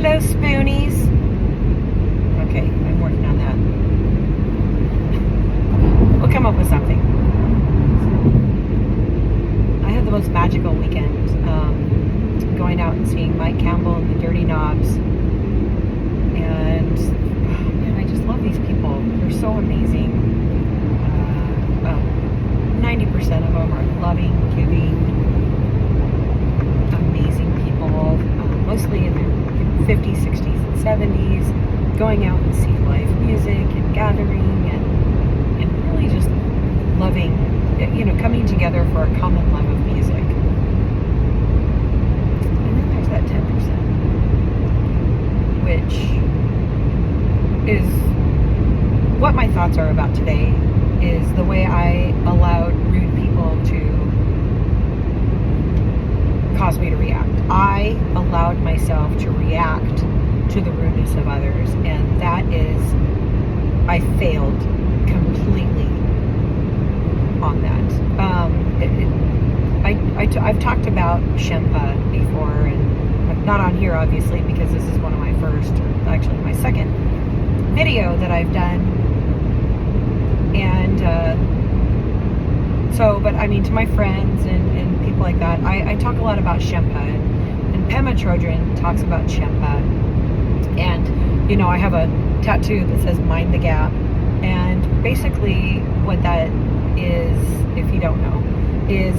those spoonies. Okay, I'm working on that. We'll come up with something. I had the most magical weekend. Going out and seeing Mike Campbell and the Dirty Knobs. And man, I just love these people. They're so amazing. 90% of them are loving, giving, amazing people. Mostly in their 50s, 60s, and 70s. Going out and see live music and gathering and really just loving, coming together for a common love of music. And then there's that 10%, which is what my thoughts are about today, is the way I allowed rude people to cause me to react. I allowed myself to react to the rudeness of others, and that is, I failed completely on that. I've talked about Shempa before, and not on here obviously because this is one of my first, actually my second video that I've done, and but I mean, to my friends and people like that, I talk a lot about Shempa, and Pema Chodron talks about Shempa. And, I have a tattoo that says "Mind the Gap." And basically what that is, if you don't know, is,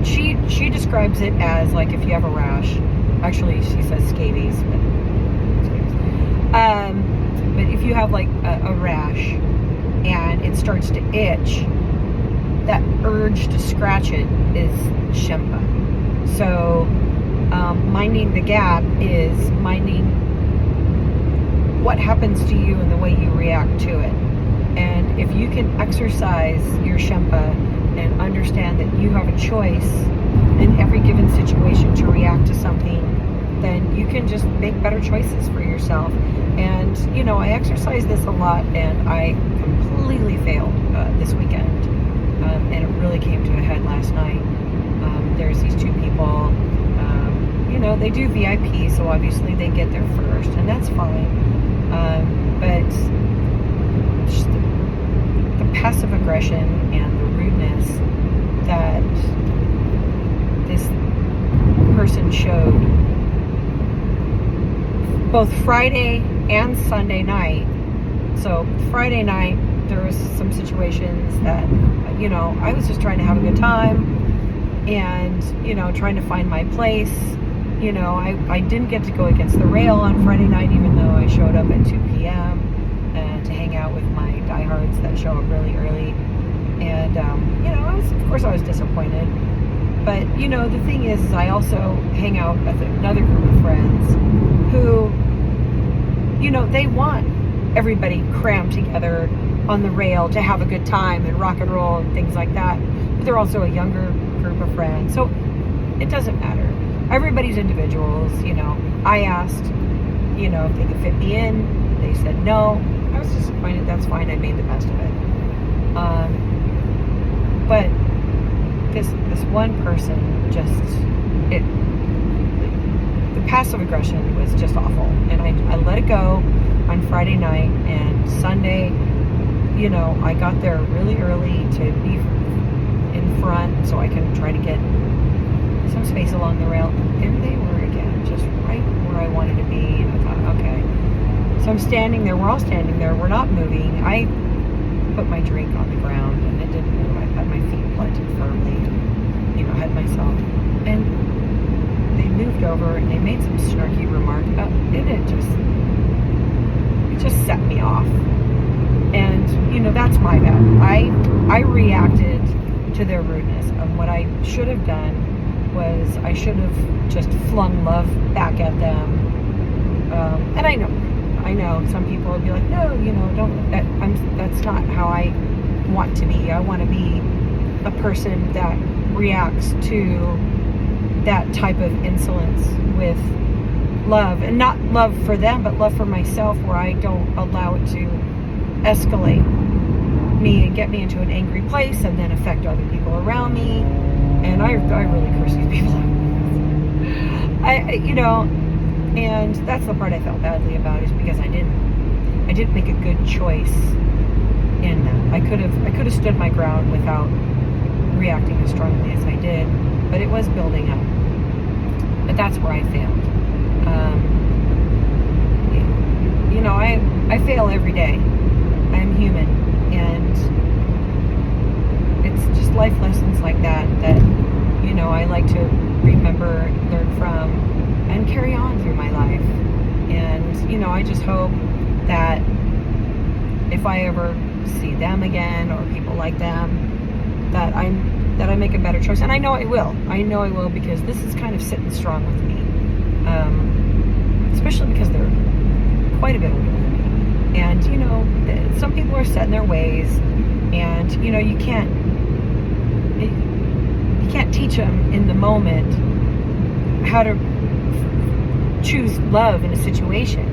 she describes it as like if you have a rash. Actually, she says scabies, but if you have like a rash and it starts to itch, that urge to scratch it is Shempa. So, minding the gap is minding what happens to you and the way you react to it. And if you can exercise your Shempa and understand that you have a choice in every given situation to react to something, then you can just make better choices for yourself. And, I exercise this a lot, and I completely failed this weekend. And it really came to a head last night. There's these two people. They do VIP, so obviously they get there first, and that's fine. But just the passive aggression and the rudeness that this person showed both Friday and Sunday night. So Friday night, there was some situations that, I was just trying to have a good time and, trying to find my place. I didn't get to go against the rail on Friday night, even though I showed up at 2 p.m. To hang out with my diehards that show up really early. And, I was disappointed. But, the thing is I also hang out with another group of friends who, they want everybody crammed together on the rail to have a good time and rock and roll and things like that. But they're also a younger group of friends. So it doesn't matter. Everybody's individuals, I asked, if they could fit me in. They said no. I was disappointed. That's fine. I made the best of it. But this one person the passive aggression was just awful. And I let it go on Friday night, and Sunday, I got there really early to be in front so I can try to get some space along the rail. There they were again, just right where I wanted to be. And I thought, okay. So I'm standing there. We're all standing there. We're not moving. I put my drink on the ground and it didn't move. I had my feet planted firmly and, had myself. And they moved over and they made some snarky remark. And it just set me off. And, that's my bad. I reacted to their rudeness. And what I should have done was I should have just flung love back at them. And I know some people will be like, no, that's not how I want to be. I want to be a person that reacts to that type of insolence with love, and not love for them, but love for myself, where I don't allow it to escalate me and get me into an angry place and then affect other people around me. And I really curse these people out. and that's the part I felt badly about, is because I didn't make a good choice in that. I could have stood my ground without reacting as strongly as I did, but it was building up. But that's where I failed. I fail every day. I'm human, and it's just life lessons like that I like to remember, learn from, and carry on through my life. And I just hope that if I ever see them again, or people like them, that I make a better choice. And I know I will. Because this is kind of sitting strong with me, especially because they're quite a bit older than me. And some people are set in their ways, and you can't teach them in the moment how to choose love in a situation.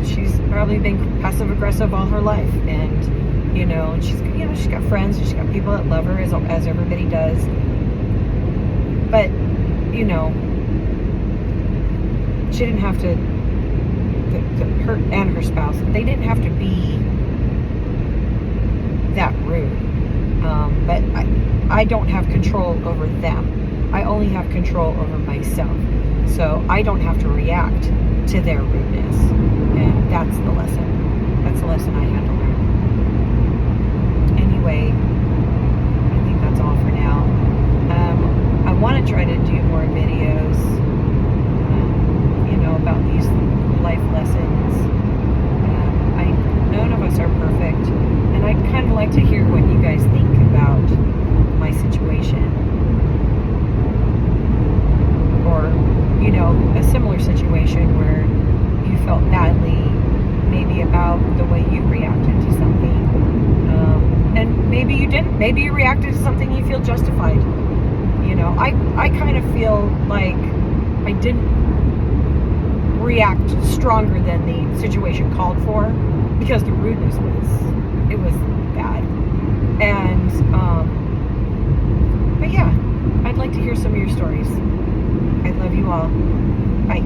She's probably been passive aggressive all her life, and she's got friends, she's got people that love her, as everybody does. But she didn't have to. Her and her spouse, they didn't have to be that rude. But I don't have control over them. I only have control over myself. So I don't have to react to their rudeness. And that's the lesson. That's the lesson I had to learn. Anyway, I think that's all for now. I want to try to do more videos, about these life lessons. None of us are perfect, and I'd kind of like to hear what you guys think about my situation, or a similar situation where you felt badly maybe about the way you reacted to something, and maybe you didn't. Maybe you reacted to something you feel justified. I kind of feel like I didn't react stronger than the situation called for, because the rudeness was bad. And but yeah, I'd like to hear some of your stories. I love you all. Bye.